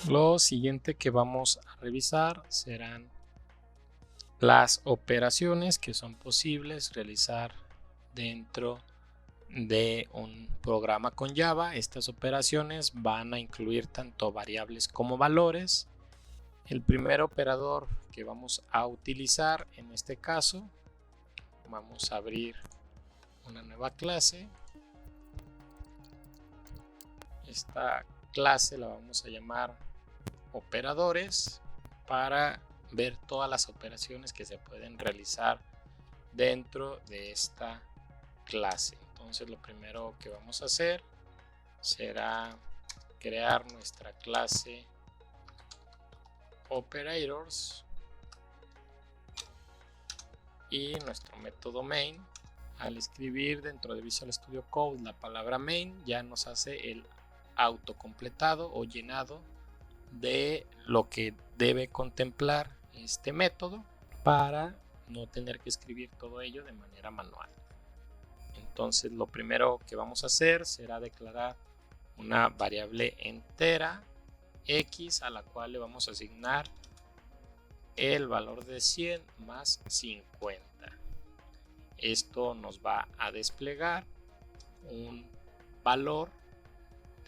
Lo siguiente que vamos a revisar serán las operaciones que son posibles realizar dentro de un programa con Java. Estas operaciones van a incluir tanto variables como valores. El primer operador que vamos a utilizar en este caso, vamos a abrir una nueva clase. Esta clase la vamos a llamar operadores para ver todas las operaciones que se pueden realizar dentro de esta clase. Entonces lo primero que vamos a hacer será crear nuestra clase operators y nuestro método main. Al escribir dentro de Visual Studio Code la palabra main, ya nos hace el autocompletado o llenado de lo que debe contemplar este método para no tener que escribir todo ello de manera manual. Entonces lo primero que vamos a hacer será declarar una variable entera x a la cual le vamos a asignar el valor de 100 más 50. Esto nos va a desplegar un valor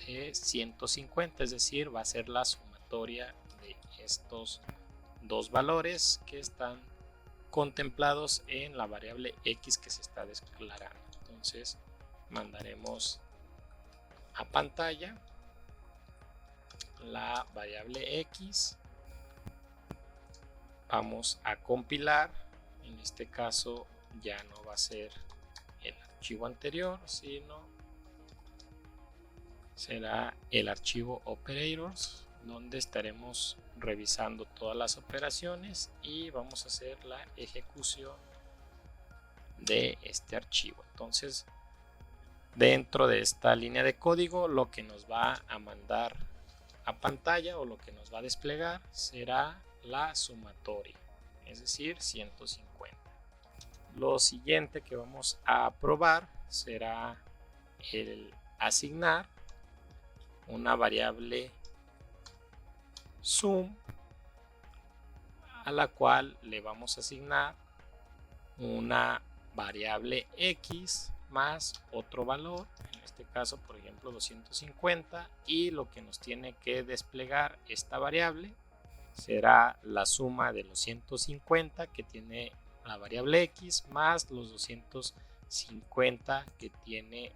de 150, es decir, va a ser la sumatoria de estos dos valores que están contemplados en la variable x que se está declarando. Entonces mandaremos a pantalla la variable x, vamos a compilar. En este caso ya no va a ser el archivo anterior, sino será el archivo operators, donde estaremos revisando todas las operaciones y vamos a hacer la ejecución de este archivo. Entonces dentro de esta línea de código lo que nos va a mandar a pantalla o lo que nos va a desplegar será la sumatoria, es decir 150. Lo siguiente que vamos a probar será el asignar una variable sum a la cual le vamos a asignar una variable x más otro valor, en este caso por ejemplo 250, y lo que nos tiene que desplegar esta variable será la suma de los 150 que tiene la variable x más los 250 que tiene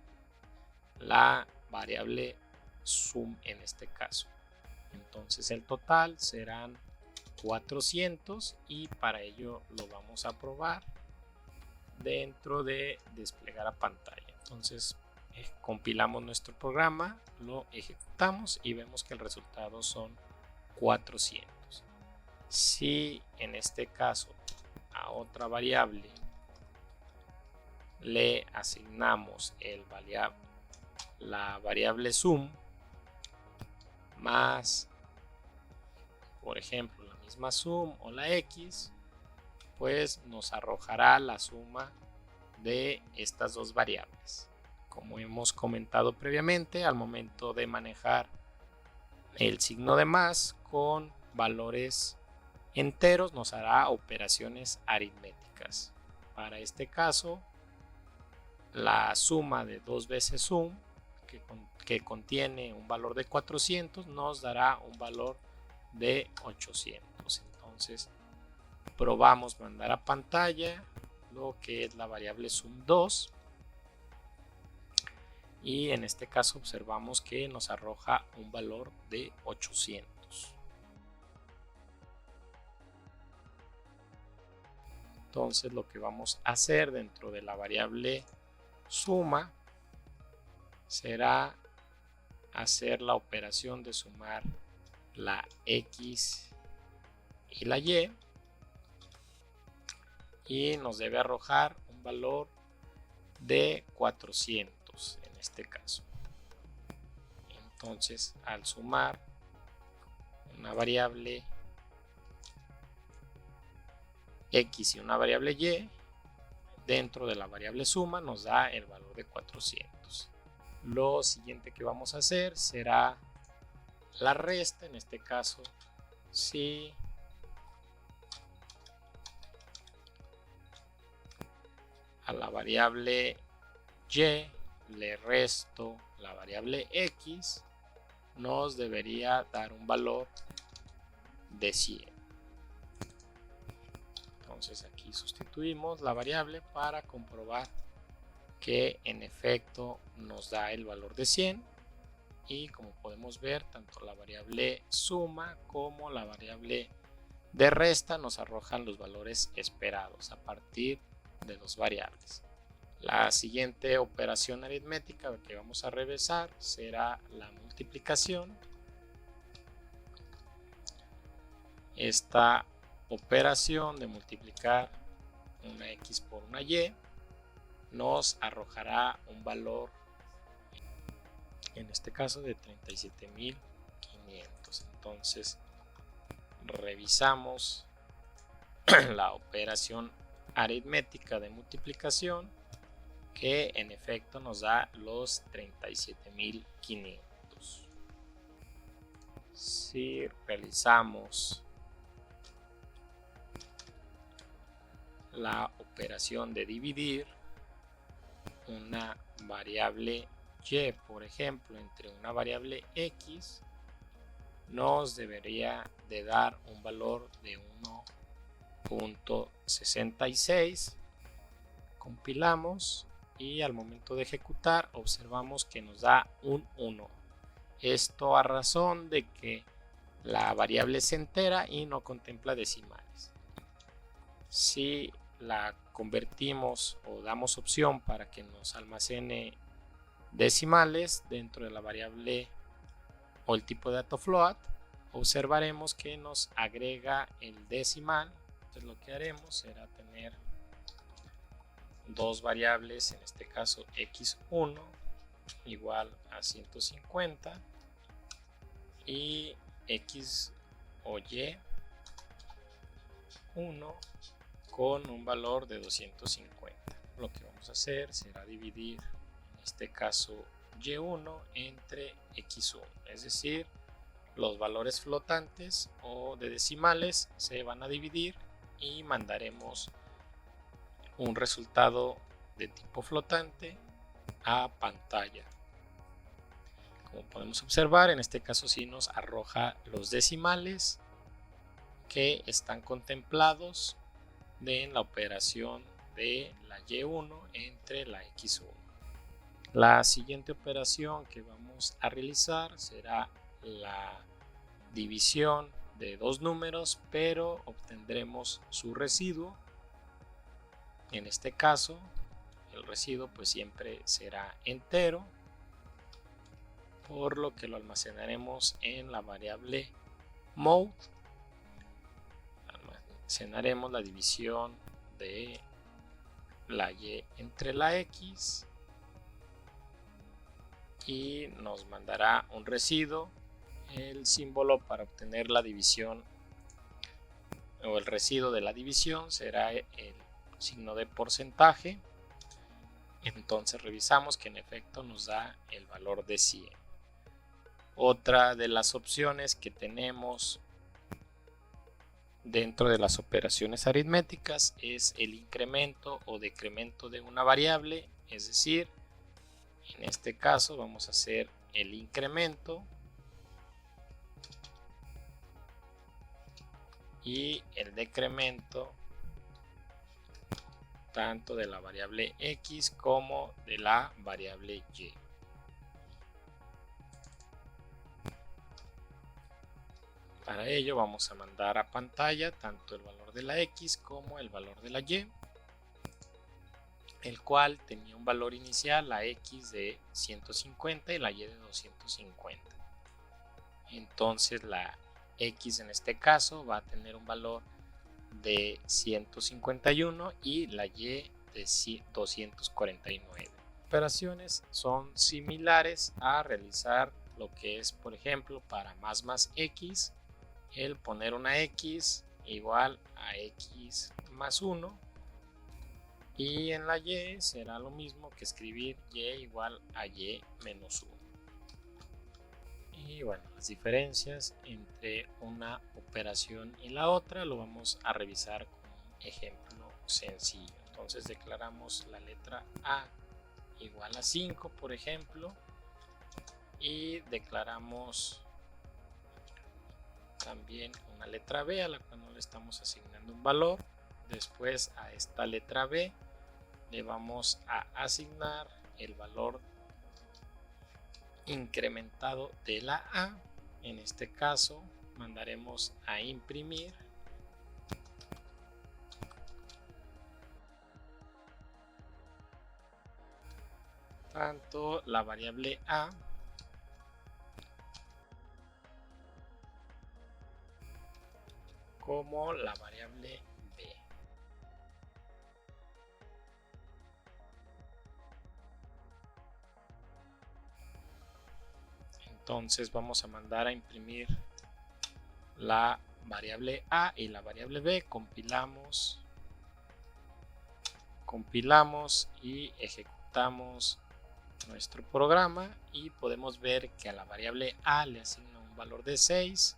la variable sum en este caso. Entonces el total serán 400 y para ello lo vamos a probar dentro de desplegar a pantalla. Entonces compilamos nuestro programa, lo ejecutamos y vemos que el resultado son 400. Si en este caso a otra variable le asignamos la variable sum más, por ejemplo, la misma sum o la x, pues nos arrojará la suma de estas dos variables. Como hemos comentado previamente, al momento de manejar el signo de más con valores enteros nos hará operaciones aritméticas. Para este caso, la suma de 2 veces sum que contiene un valor de 400 nos dará un valor de 800. Entonces probamos mandar a pantalla lo que es la variable sum2 y en este caso observamos que nos arroja un valor de 800. Entonces lo que vamos a hacer dentro de la variable suma será hacer la operación de sumar la x y la y nos debe arrojar un valor de 400 en este caso. Entonces al sumar una variable x y una variable y, dentro de la variable suma nos da el valor de 400. Lo siguiente que vamos a hacer será la resta. En este caso, si a la variable y le resto la variable x, nos debería dar un valor de 100. Entonces aquí sustituimos la variable para comprobar que en efecto nos da el valor de 100, y como podemos ver, tanto la variable suma como la variable de resta nos arrojan los valores esperados a partir de dos variables. La siguiente operación aritmética que vamos a revisar será la multiplicación. Esta operación de multiplicar una x por una y nos arrojará un valor, en este caso, de 37.500. Entonces revisamos la operación aritmética de multiplicación, que en efecto nos da los 37.500. Si realizamos la operación de dividir una variable y, por ejemplo, entre una variable x, nos debería de dar un valor de 1.66. Compilamos y al momento de ejecutar observamos que nos da un 1. Esto a razón de que la variable es entera y no contempla decimales. Si la convertimos o damos opción para que nos almacene decimales dentro de la variable o el tipo de dato float, observaremos que nos agrega el decimal. Entonces lo que haremos será tener dos variables, en este caso x1 igual a 150 y x o y 1 con un valor de 250. Lo que vamos a hacer será dividir, en este caso, y1 entre x1, es decir, los valores flotantes o de decimales se van a dividir y mandaremos un resultado de tipo flotante a pantalla. Como podemos observar, en este caso sí nos arroja los decimales que están contemplados en la operación de la y1 entre la x1. La siguiente operación que vamos a realizar será la división de dos números, pero obtendremos su residuo. En este caso, el residuo pues siempre será entero, por lo que lo almacenaremos en la variable mode. Almacenaremos la división de la y entre la x y nos mandará un residuo. El símbolo para obtener la división o el residuo de la división será el signo de porcentaje. Entonces revisamos que en efecto nos da el valor de 100. Otra de las opciones que tenemos dentro de las operaciones aritméticas es el incremento o decremento de una variable, es decir, en este caso vamos a hacer el incremento y el decremento tanto de la variable x como de la variable y. Para ello vamos a mandar a pantalla tanto el valor de la x como el valor de la y, el cual tenía un valor inicial, la x de 150 y la y de 250. Entonces la x en este caso va a tener un valor de 151 y la y de 249. Operaciones son similares a realizar lo que es, por ejemplo, para más x, el poner una x igual a x más 1 Y en la y será lo mismo que escribir y igual a y menos 1. Y bueno, las diferencias entre una operación y la otra lo vamos a revisar con un ejemplo sencillo. Entonces declaramos la letra A igual a 5, por ejemplo, y declaramos también una letra B a la cual no le estamos asignando un valor. Después a esta letra B le vamos a asignar el valor incrementado de la A. En este caso mandaremos a imprimir tanto la variable A como la variable B. Entonces vamos a mandar a imprimir la variable A y la variable B. Compilamos y ejecutamos nuestro programa y podemos ver que a la variable A le asigna un valor de 6,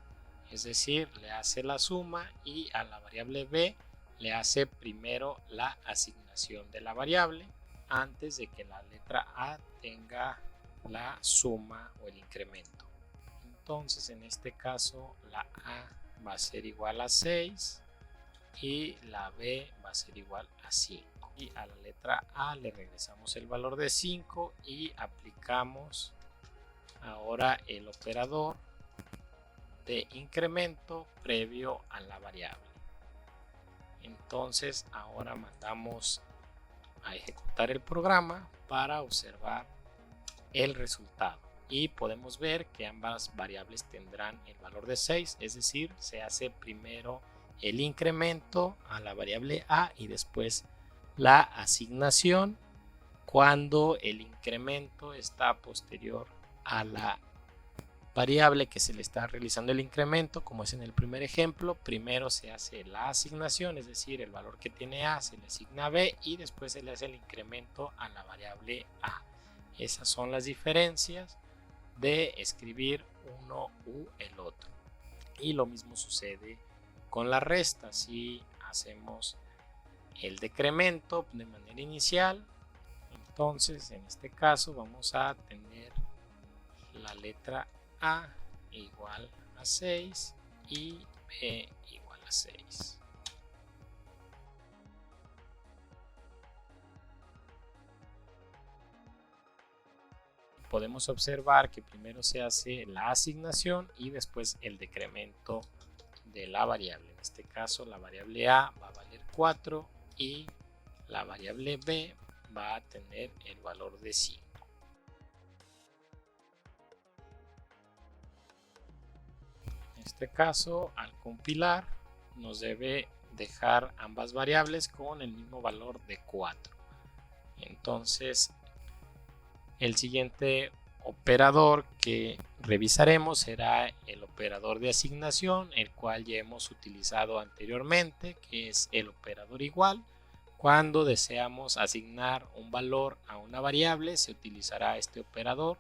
es decir, le hace la suma, y a la variable B le hace primero la asignación de la variable antes de que la letra A tenga la suma o el incremento. Entonces en este caso la A va a ser igual a 6 y la B va a ser igual a 5. Y a la letra A le regresamos el valor de 5 y aplicamos ahora el operador de incremento previo a la variable. Entonces ahora mandamos a ejecutar el programa para observar el resultado y podemos ver que ambas variables tendrán el valor de 6, es decir, se hace primero el incremento a la variable A y después la asignación cuando el incremento está posterior a la variable que se le está realizando el incremento. Como es en el primer ejemplo, primero se hace la asignación, es decir, el valor que tiene A se le asigna a B y después se le hace el incremento a la variable A. Esas son las diferencias de escribir uno u el otro. Y lo mismo sucede con la resta. Si hacemos el decremento de manera inicial, entonces en este caso vamos a tener la letra A igual a 6 y B igual a 6. Podemos observar que primero se hace la asignación y después el decremento de la variable. En este caso la variable A va a valer 4 y la variable B va a tener el valor de 5. En este caso, al compilar, nos debe dejar ambas variables con el mismo valor de 4. Entonces, el siguiente operador que revisaremos será el operador de asignación, el cual ya hemos utilizado anteriormente, que es el operador igual. Cuando deseamos asignar un valor a una variable, se utilizará este operador.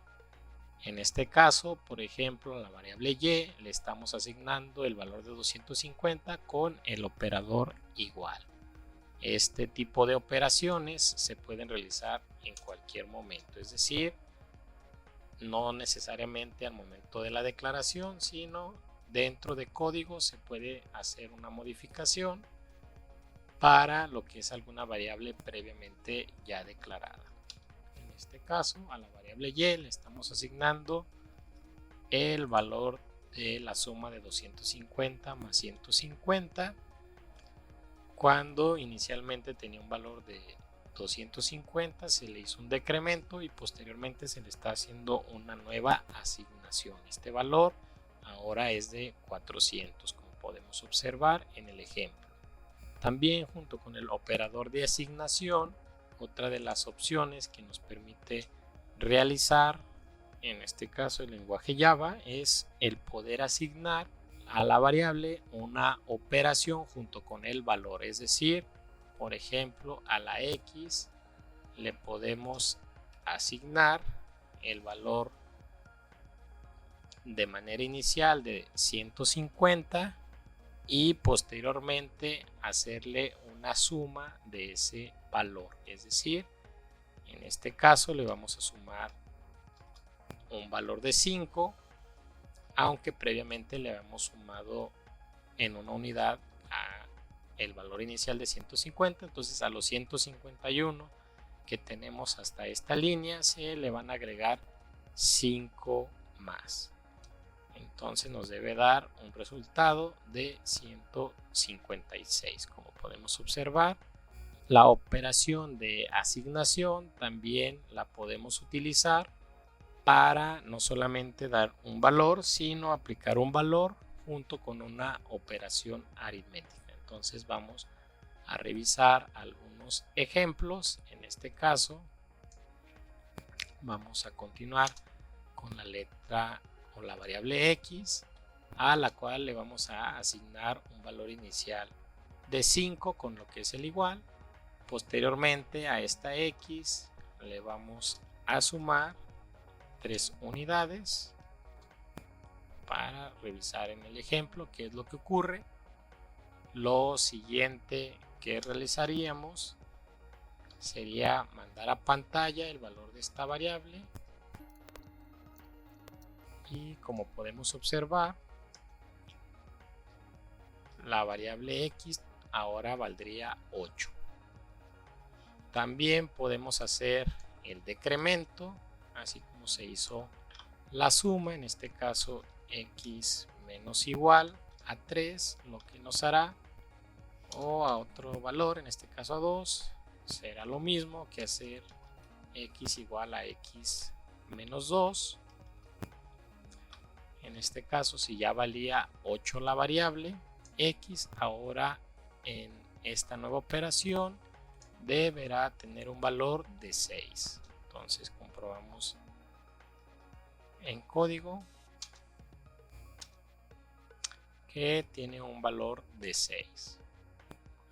En este caso, por ejemplo, la variable y le estamos asignando el valor de 250 con el operador igual. Este tipo de operaciones se pueden realizar en cualquier momento, es decir, no necesariamente al momento de la declaración, sino dentro de código se puede hacer una modificación para lo que es alguna variable previamente ya declarada. En este caso, a la variable y le estamos asignando el valor de la suma de 250 más 150, cuando inicialmente tenía un valor de 250, se le hizo un decremento y posteriormente se le está haciendo una nueva asignación. Este valor ahora es de 400, como podemos observar en el ejemplo. También, junto con el operador de asignación, otra de las opciones que nos permite realizar, en este caso el lenguaje Java, es el poder asignar a la variable una operación junto con el valor, es decir, por ejemplo, a la X le podemos asignar el valor de manera inicial de 150 y posteriormente hacerle una suma de ese valor. Es decir, en este caso le vamos a sumar un valor de 5, aunque previamente le habíamos sumado en una unidad a el valor inicial de 150. Entonces a los 151 que tenemos hasta esta línea se le van a agregar 5 más. Entonces nos debe dar un resultado de 156. Como podemos observar, la operación de asignación también la podemos utilizar para no solamente dar un valor, sino aplicar un valor junto con una operación aritmética. Entonces vamos a revisar algunos ejemplos. En este caso vamos a continuar con la letra o la variable X, a la cual le vamos a asignar un valor inicial de 5 con lo que es el igual. Posteriormente a esta X le vamos a sumar 3 unidades para revisar en el ejemplo qué es lo que ocurre. Lo siguiente que realizaríamos sería mandar a pantalla el valor de esta variable y como podemos observar, la variable X ahora valdría 8. También podemos hacer el decremento, así como se hizo la suma, en este caso X menos igual a 3, lo que nos hará, o a otro valor, en este caso a 2, será lo mismo que hacer X igual a X menos 2. En este caso, si ya valía 8 la variable X, ahora en esta nueva operación deberá tener un valor de 6. Entonces comprobamos en código que tiene un valor de 6.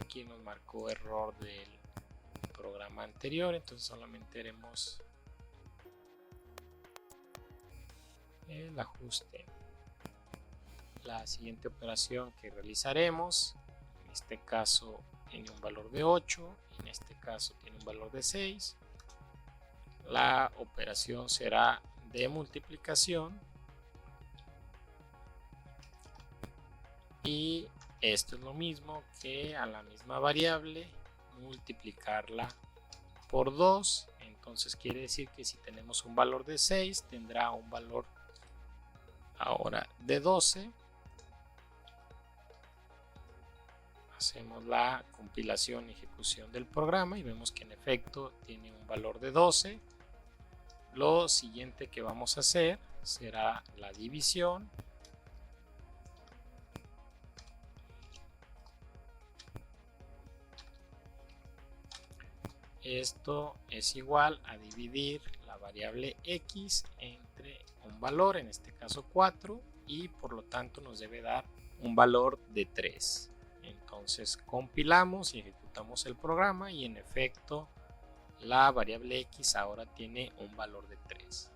Aquí nos marcó error del programa anterior, entonces solamente haremos el ajuste. La siguiente operación que realizaremos, en este caso tiene un valor de 8, en este caso tiene un valor de 6. La operación será de multiplicación y esto es lo mismo que a la misma variable multiplicarla por 2. Entonces quiere decir que si tenemos un valor de 6 tendrá un valor ahora de 12. Hacemos la compilación y ejecución del programa y vemos que en efecto tiene un valor de 12. Lo siguiente que vamos a hacer será la división. Esto es igual a dividir la variable X entre un valor, en este caso 4, y por lo tanto nos debe dar un valor de 3. Entonces compilamos y ejecutamos el programa y en efecto la variable X ahora tiene un valor de 3.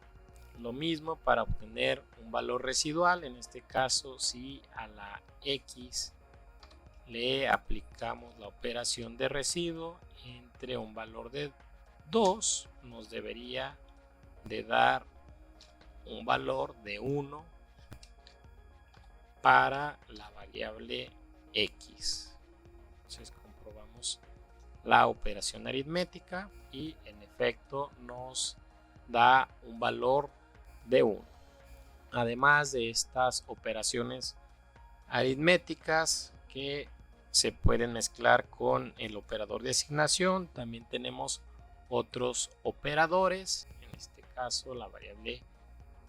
Lo mismo para obtener un valor residual, en este caso si a la X le aplicamos la operación de residuo entre un valor de 2, nos debería de dar un valor de 1 para la variable X. Entonces comprobamos la operación aritmética y en efecto nos da un valor de 1. Además de estas operaciones aritméticas que se pueden mezclar con el operador de asignación, también tenemos otros operadores, en este caso la variable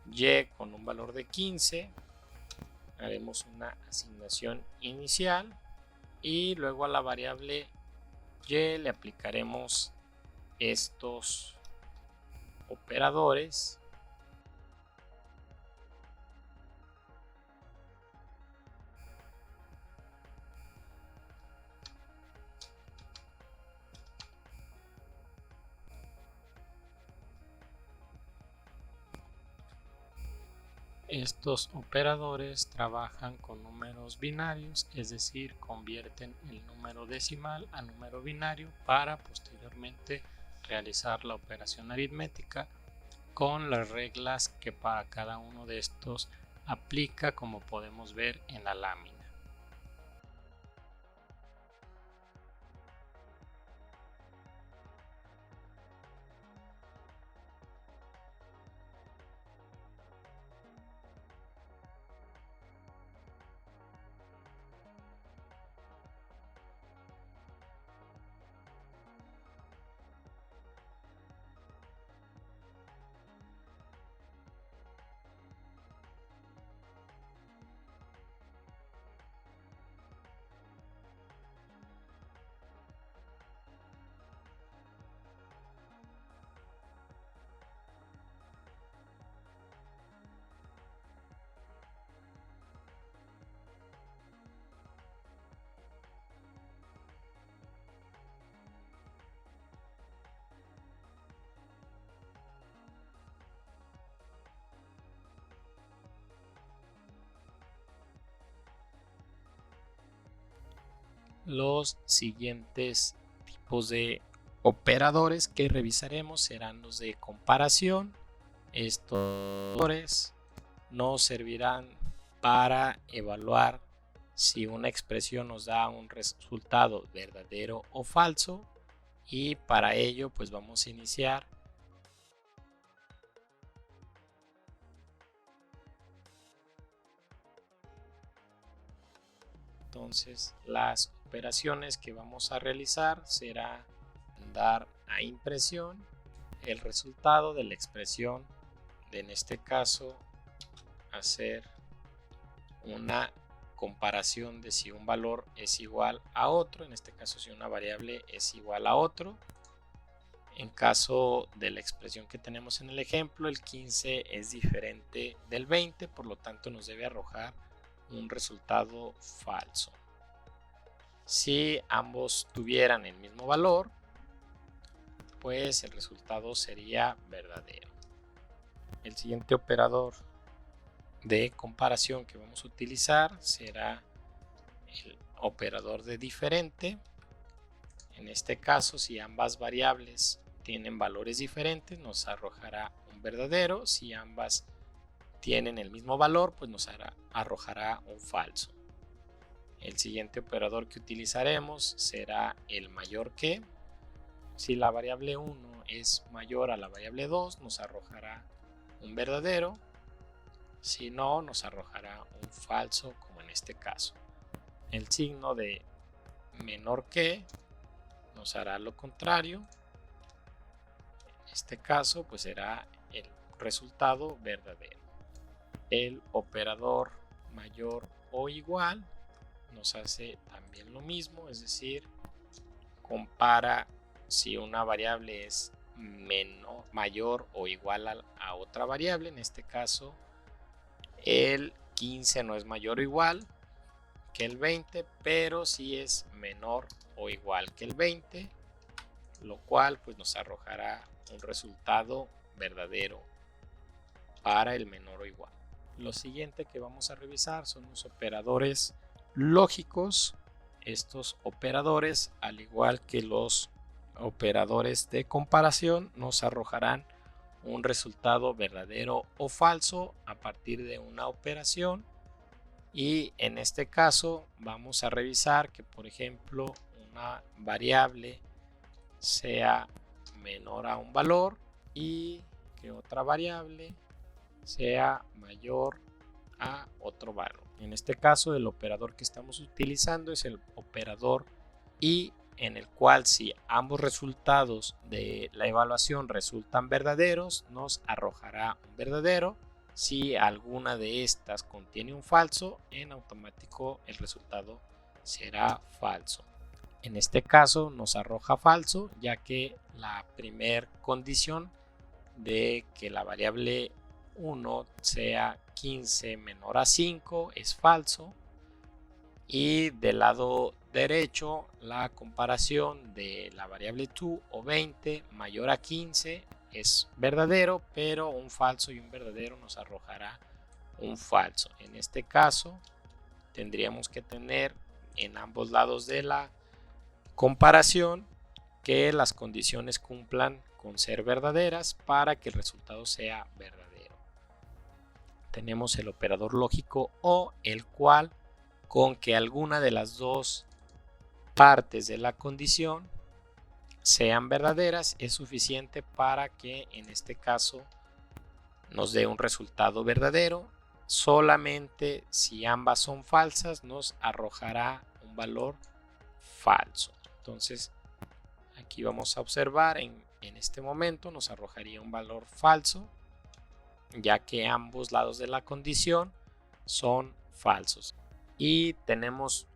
y con un valor de 15, haremos una asignación inicial y luego a la variable y le aplicaremos estos operadores Estos operadores trabajan con números binarios, es decir, convierten el número decimal a número binario para posteriormente realizar la operación aritmética con las reglas que para cada uno de estos aplica, como podemos ver en la lámina. Los siguientes tipos de operadores que revisaremos serán los de comparación. Estos operadores nos servirán para evaluar si una expresión nos da un resultado verdadero o falso, y para ello pues vamos a iniciar entonces las operaciones que vamos a realizar será dar a impresión el resultado de la expresión, en este caso hacer una comparación de si un valor es igual a otro, en este caso si una variable es igual a otro. En caso de la expresión que tenemos en el ejemplo, el 15 es diferente del 20, por lo tanto nos debe arrojar un resultado falso. Si ambos tuvieran el mismo valor, pues el resultado sería verdadero. El siguiente operador de comparación que vamos a utilizar será el operador de diferente. En este caso, si ambas variables tienen valores diferentes, nos arrojará un verdadero. Si ambas tienen el mismo valor, pues nos arrojará un falso. El siguiente operador que utilizaremos será el mayor que. Si la variable 1 es mayor a la variable 2, nos arrojará un verdadero. Si no, nos arrojará un falso, como en este caso. El signo de menor que nos hará lo contrario. En este caso, pues será el resultado verdadero. El operador mayor o igual nos hace también lo mismo, es decir, compara si una variable es mayor o igual a otra variable. En este caso, el 15 no es mayor o igual que el 20, pero sí es menor o igual que el 20, lo cual pues nos arrojará un resultado verdadero para el menor o igual. Lo siguiente que vamos a revisar son los operadores lógicos. Estos operadores, al igual que los operadores de comparación, nos arrojarán un resultado verdadero o falso a partir de una operación. Y en este caso vamos a revisar que, por ejemplo, una variable sea menor a un valor y que otra variable sea mayor a otro valor. En este caso, el operador que estamos utilizando es el operador y, en el cual si ambos resultados de la evaluación resultan verdaderos, nos arrojará un verdadero. Si alguna de estas contiene un falso, en automático el resultado será falso. En este caso nos arroja falso, ya que la primera condición de que la variable 1 sea 15 menor a 5 es falso. Y del lado derecho, la comparación de la variable 2 o 20 mayor a 15 es verdadero, pero un falso y un verdadero nos arrojará un falso. En este caso tendríamos que tener en ambos lados de la comparación que las condiciones cumplan con ser verdaderas para que el resultado sea verdadero. Tenemos el operador lógico o, el cual con que alguna de las dos partes de la condición sean verdaderas es suficiente para que en este caso nos dé un resultado verdadero. Solamente si ambas son falsas nos arrojará un valor falso. Entonces aquí vamos a observar en este momento nos arrojaría un valor falso, ya que ambos lados de la condición son falsos. Y tenemos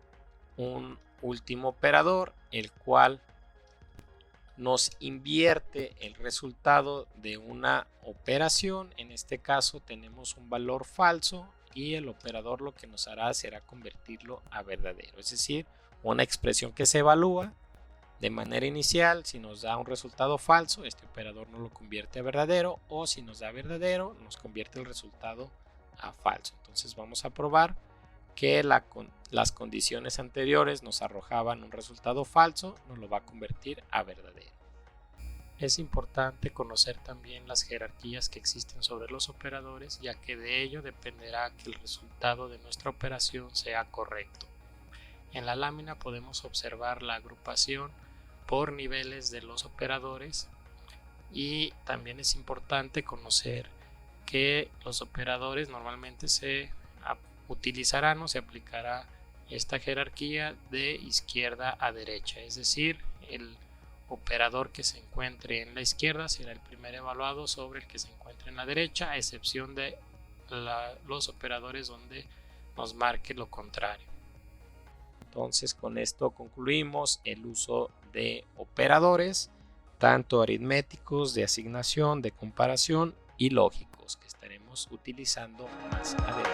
un último operador, el cual nos invierte el resultado de una operación. En este caso tenemos un valor falso y el operador lo que nos hará será convertirlo a verdadero. Es decir, una expresión que se evalúa de manera inicial, si nos da un resultado falso, este operador nos lo convierte a verdadero, o si nos da verdadero, nos convierte el resultado a falso. Entonces vamos a probar que las condiciones anteriores nos arrojaban un resultado falso, nos lo va a convertir a verdadero. Es importante conocer también las jerarquías que existen sobre los operadores, ya que de ello dependerá que el resultado de nuestra operación sea correcto. En la lámina podemos observar la agrupación por niveles de los operadores, y también es importante conocer que los operadores normalmente se utilizarán o se aplicará esta jerarquía de izquierda a derecha, es decir, el operador que se encuentre en la izquierda será el primer evaluado sobre el que se encuentre en la derecha, a excepción de los operadores donde nos marque lo contrario. Entonces con esto concluimos el uso de operadores, tanto aritméticos, de asignación, de comparación y lógicos, que estaremos utilizando más adelante.